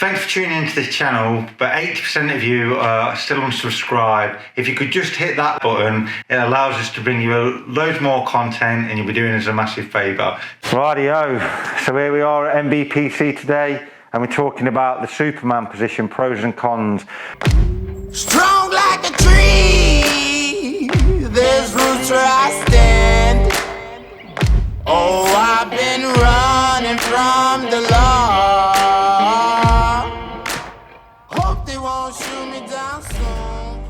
Thanks for tuning into this channel, but 80% of you are still unsubscribed. If you could just hit that button, it allows us to bring you loads more content and you'll be doing us a massive favour. Rightio, so here we are at MBPC today and we're talking about the Superman position, pros and cons. Strong like a tree, there's roots where I stand. Oh, I've been running from the law. Hope they won't shoot me down soon.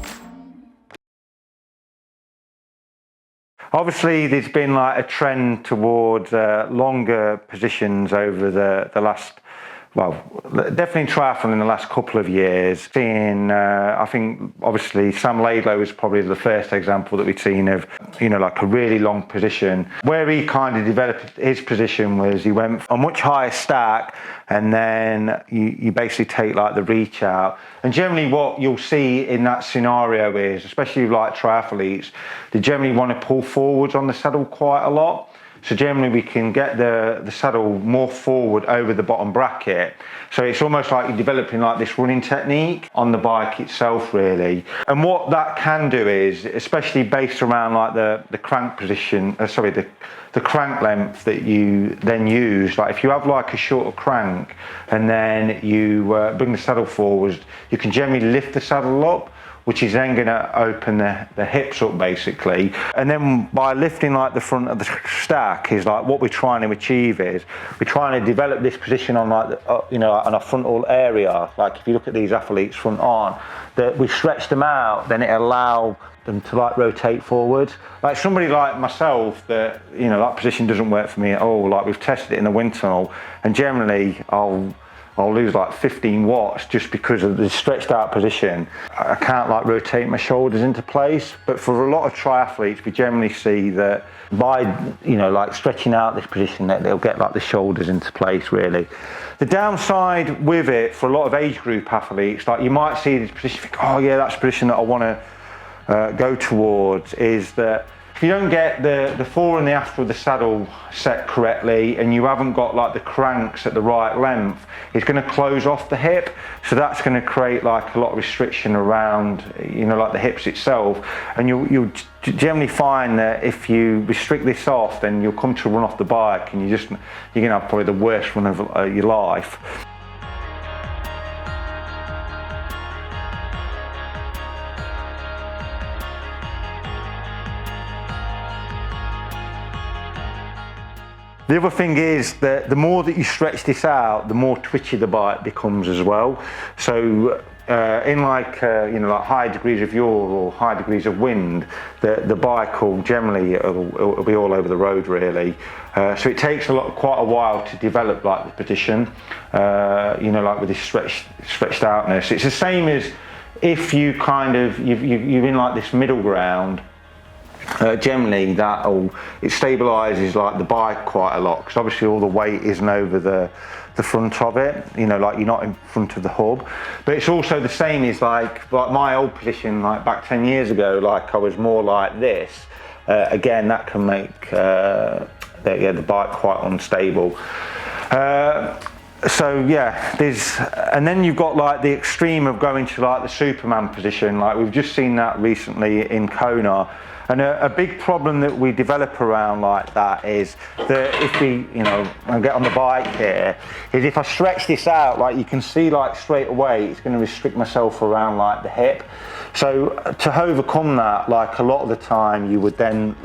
Obviously, there's been like a trend towards longer positions over the last, well, definitely in triathlon in the last couple of years. Seeing, I think, obviously, Sam Laidlow is probably the first example that we've seen of, like a really long position. Where he kind of developed his position was he went a much higher stack, and then you basically take like the reach out. And generally what you'll see in that scenario is, especially like triathletes, they generally want to pull forwards on the saddle quite a lot. So generally we can get the saddle more forward over the bottom bracket. So it's almost like you're developing like this running technique on the bike itself really. And what that can do is, especially based around like the crank position, the crank length that you then use, like if you have like a shorter crank and then you bring the saddle forward, you can generally lift the saddle up, which is then going to open the hips up basically. And then by lifting like the front of the stack is like what we're trying to achieve is we're trying to develop this position on like on a frontal area. Like if you look at these athletes front on, that we stretch them out, then it allow them to like rotate forward. Like somebody like myself that that position doesn't work for me at all. Like we've tested it in the wind tunnel, and generally I'll lose like 15 watts just because of the stretched out position. I can't like rotate my shoulders into place. But for a lot of triathletes, we generally see that by, like stretching out this position, that they'll get like the shoulders into place really. The downside with it for a lot of age group athletes, like you might see this position, think, oh yeah, that's a position that I want to go towards, is that if you don't get the fore and the after of the saddle set correctly and you haven't got like the cranks at the right length, it's going to close off the hip. So that's going to create like a lot of restriction around, like the hips itself. And you'll generally find that if you restrict this off, then you'll come to run off the bike and you're going to have probably the worst run of your life. The other thing is that the more that you stretch this out, the more twitchy the bike becomes as well. So in like high degrees of yaw or high degrees of wind, the bike will generally it'll be all over the road really. So it takes quite a while to develop like the position, like with this stretched outness. It's the same as if you you're in like this middle ground. Generally it stabilizes like the bike quite a lot, because obviously all the weight isn't over the front of it, like you're not in front of the hub. But it's also the same as like my old position, like back 10 years ago, like I was more like this. Again, that can make the bike quite unstable. So yeah, and then you've got like the extreme of going to like the Superman position. Like we've just seen that recently in Kona. And a big problem that we develop around like that is that if we, I get on the bike here, is if I stretch this out, like you can see like straight away, it's going to restrict myself around like the hip. So to overcome that, like a lot of the time you would then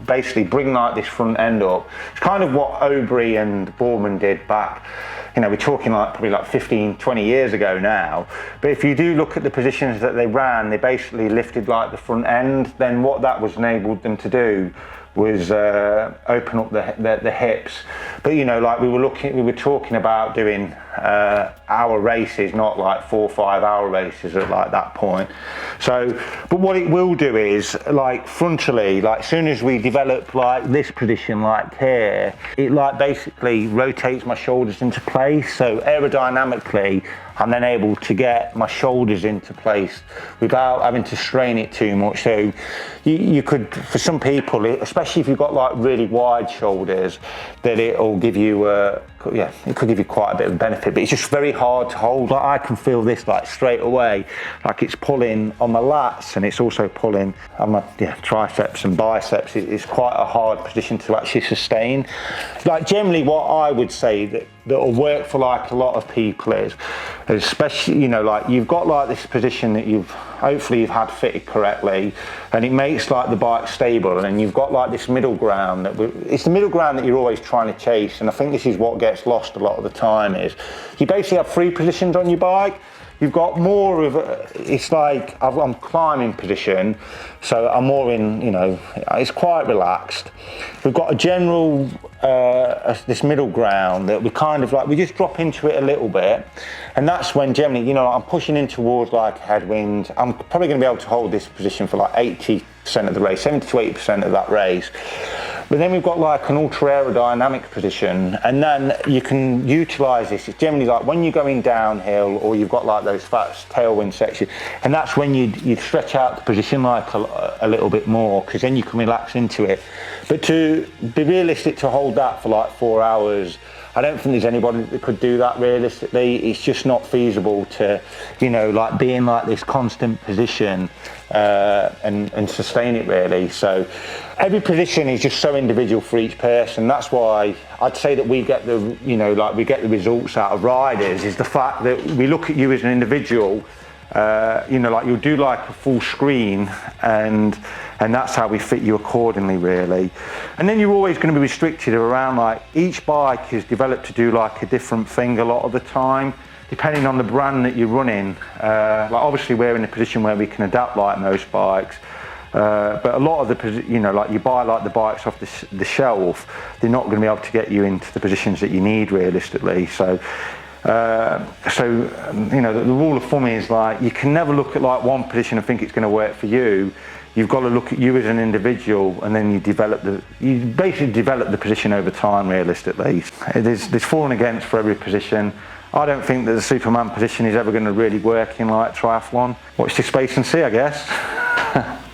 basically bring like this front end up. It's kind of what Aubrey and Borman did back, we're talking like probably like 15, 20 years ago now. But if you do look at the positions that they ran, they basically lifted like the front end. Then what that was enabled them to do was open up the hips. But like we were talking about doing hour races, not like 4 or 5 hour races at like that point. So, but what it will do is like frontally, like as soon as we develop like this position like here, it like basically rotates my shoulders into place. So aerodynamically, I'm then able to get my shoulders into place without having to strain it too much. So you could, for some people, especially if you've got like really wide shoulders, that it'll give you it could give you quite a bit of benefit, but it's just very hard to hold. Like I can feel this like straight away, like it's pulling on my lats and it's also pulling on my triceps and biceps. It's quite a hard position to actually sustain. Like generally what I would say that will work for like a lot of people is, especially, you know, like you've got like this position that hopefully you've had fitted correctly, and it makes like the bike stable, and then you've got like this middle ground it's the middle ground that you're always trying to chase. And I think this is what gets lost a lot of the time, is you basically have 3 positions on your bike. You've got more of it's like I'm climbing position, so I'm more in, you know, it's quite relaxed. We've got a general this middle ground that we kind of like, we just drop into it a little bit, and that's when generally, you know, I'm pushing in towards like a headwind. I'm probably going to be able to hold this position for like 80% of the race, 70 to 80% of that race. But then we've got like an ultra aerodynamic position, and then you can utilize this. It's generally like when you're going downhill, or you've got like those fast tailwind sections, and that's when you stretch out the position like a little bit more, because then you can relax into it. But to be realistic, to hold that for like 4 hours, I don't think there's anybody that could do that realistically. It's just not feasible to, you know, like be in like this constant position and sustain it really. So every position is just so individual for each person. That's why I'd say that we get the, you know, like we get the results out of riders, is the fact that we look at you as an individual. You know, like you'll do like a full screen, and that's how we fit you accordingly really. And then you're always going to be restricted around, like each bike is developed to do like a different thing a lot of the time, depending on the brand that you're running. Like obviously we're in a position where we can adapt like most bikes, but a lot of the, you know, like you buy like the bikes off the shelf, they're not going to be able to get you into the positions that you need realistically. So you know, the rule of thumb is like you can never look at like one position and think it's going to work for you. You've got to look at you as an individual, and then you basically develop the position over time realistically. There's for and against for every position. I don't think that the Superman position is ever going to really work in like triathlon. Watch this space and see, I guess.